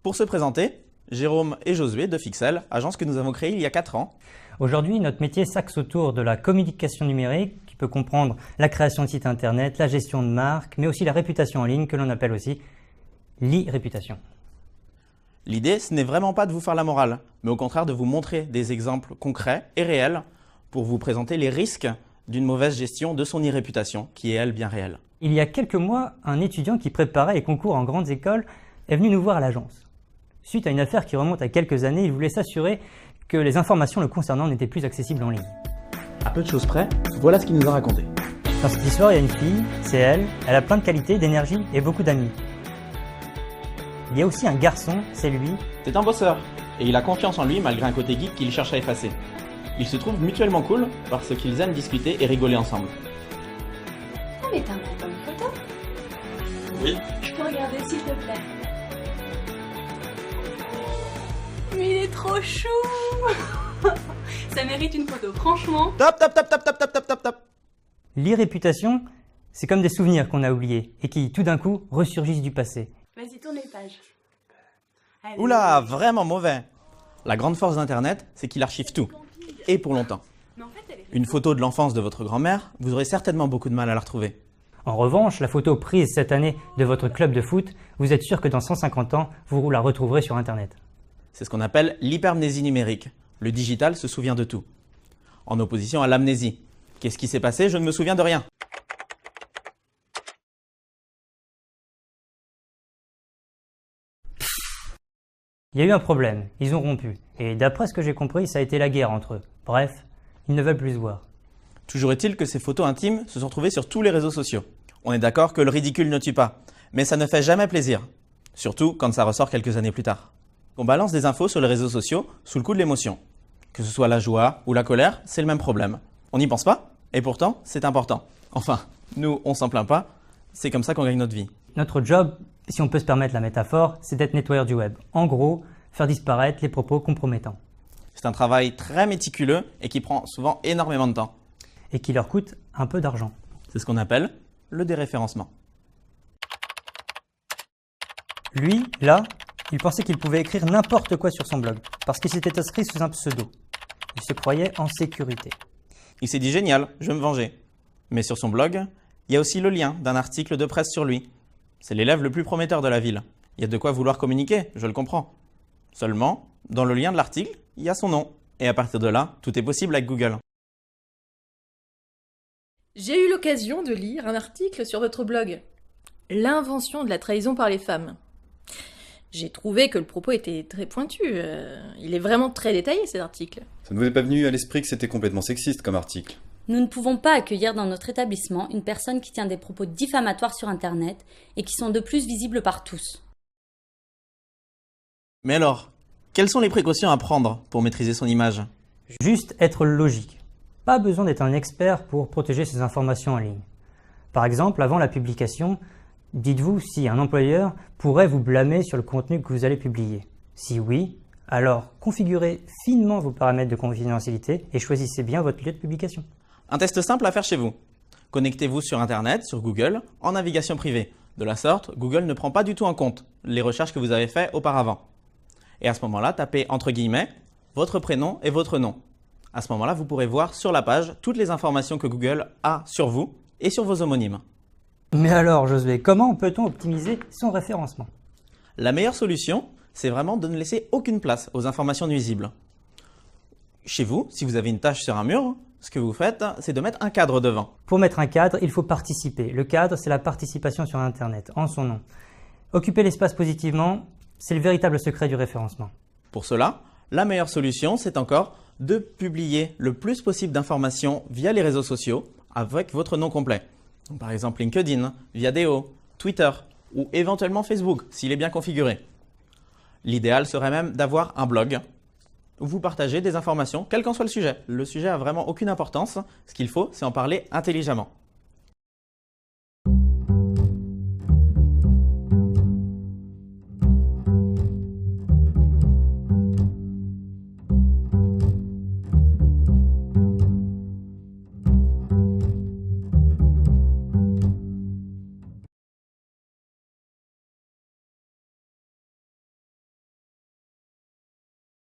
Pour se présenter, Jérôme et Josué de Fixel, agence que nous avons créée il y a 4 ans. Aujourd'hui, notre métier s'axe autour de la communication numérique qui peut comprendre la création de sites internet, la gestion de marques, mais aussi la réputation en ligne que l'on appelle aussi l'e-réputation. L'idée, ce n'est vraiment pas de vous faire la morale, mais au contraire de vous montrer des exemples concrets et réels pour vous présenter les risques d'une mauvaise gestion de son e-réputation, qui est elle bien réelle. Il y a quelques mois, un étudiant qui préparait les concours en grandes écoles est venu nous voir à l'agence. Suite à une affaire qui remonte à quelques années, il voulait s'assurer que les informations le concernant n'étaient plus accessibles en ligne. À peu de choses près, voilà ce qu'il nous a raconté. Dans cette histoire, il y a une fille, c'est elle a plein de qualités, d'énergie et beaucoup d'amis. Il y a aussi un garçon, c'est lui. C'est un bosseur, et il a confiance en lui malgré un côté geek qu'il cherche à effacer. Ils se trouvent mutuellement cool parce qu'ils aiment discuter et rigoler ensemble. Ah mais t'as un album photo? Oui. Je peux regarder s'il te plaît? Mais il est trop chou. Ça mérite une photo, franchement. Top, top, top, top, top, top, top, top, top. L'e-réputation, c'est comme des souvenirs qu'on a oubliés et qui, tout d'un coup, ressurgissent du passé. Vas-y, tourne les pages. Allez. Oula, vraiment mauvais. La grande force d'Internet, c'est qu'il archive tout, et pour longtemps. Mais en fait, elle est Une photo de l'enfance de votre grand-mère, vous aurez certainement beaucoup de mal à la retrouver. En revanche, la photo prise cette année de votre club de foot, vous êtes sûr que dans 150 ans, vous la retrouverez sur Internet. C'est ce qu'on appelle l'hypermnésie numérique. Le digital se souvient de tout. En opposition à l'amnésie. Qu'est-ce qui s'est passé? Je ne me souviens de rien. Il y a eu un problème, ils ont rompu. Et d'après ce que j'ai compris, ça a été la guerre entre eux. Bref, ils ne veulent plus se voir. Toujours est-il que ces photos intimes se sont retrouvées sur tous les réseaux sociaux. On est d'accord que le ridicule ne tue pas, mais ça ne fait jamais plaisir. Surtout quand ça ressort quelques années plus tard. On balance des infos sur les réseaux sociaux sous le coup de l'émotion. Que ce soit la joie ou la colère, c'est le même problème. On n'y pense pas, et pourtant, c'est important. Enfin, nous, on s'en plaint pas, c'est comme ça qu'on gagne notre vie. Notre job, si on peut se permettre la métaphore, c'est d'être nettoyeur du web. En gros, faire disparaître les propos compromettants. C'est un travail très méticuleux et qui prend souvent énormément de temps. Et qui leur coûte un peu d'argent. C'est ce qu'on appelle le déréférencement. Lui, là, il pensait qu'il pouvait écrire n'importe quoi sur son blog, parce qu'il s'était inscrit sous un pseudo. Il se croyait en sécurité. Il s'est dit génial, je vais me venger. Mais sur son blog, il y a aussi le lien d'un article de presse sur lui. C'est l'élève le plus prometteur de la ville. Il y a de quoi vouloir communiquer, je le comprends. Seulement, dans le lien de l'article, il y a son nom. Et à partir de là, tout est possible avec Google. J'ai eu l'occasion de lire un article sur votre blog. L'invention de la trahison par les femmes. J'ai trouvé que le propos était très pointu. Il est vraiment très détaillé cet article. Ça ne vous est pas venu à l'esprit que c'était complètement sexiste comme article? Nous ne pouvons pas accueillir dans notre établissement une personne qui tient des propos diffamatoires sur Internet et qui sont de plus visibles par tous. Mais alors, quelles sont les précautions à prendre pour maîtriser son image? Juste être logique. Pas besoin d'être un expert pour protéger ses informations en ligne. Par exemple, avant la publication, dites-vous si un employeur pourrait vous blâmer sur le contenu que vous allez publier. Si oui, alors configurez finement vos paramètres de confidentialité et choisissez bien votre lieu de publication. Un test simple à faire chez vous. Connectez-vous sur Internet, sur Google, en navigation privée. De la sorte, Google ne prend pas du tout en compte les recherches que vous avez faites auparavant. Et à ce moment-là, tapez entre guillemets votre prénom et votre nom. À ce moment-là, vous pourrez voir sur la page toutes les informations que Google a sur vous et sur vos homonymes. Mais alors, Josué, comment peut-on optimiser son référencement? La meilleure solution, c'est vraiment de ne laisser aucune place aux informations nuisibles. Chez vous, si vous avez une tâche sur un mur, ce que vous faites, c'est de mettre un cadre devant. Pour mettre un cadre, il faut participer. Le cadre, c'est la participation sur Internet, en son nom. Occuper l'espace positivement, c'est le véritable secret du référencement. Pour cela, la meilleure solution, c'est encore de publier le plus possible d'informations via les réseaux sociaux avec votre nom complet. Donc, par exemple LinkedIn, Viadeo, Twitter ou éventuellement Facebook s'il est bien configuré. L'idéal serait même d'avoir un blog où vous partagez des informations, quel qu'en soit le sujet. Le sujet a vraiment aucune importance. Ce qu'il faut, c'est en parler intelligemment.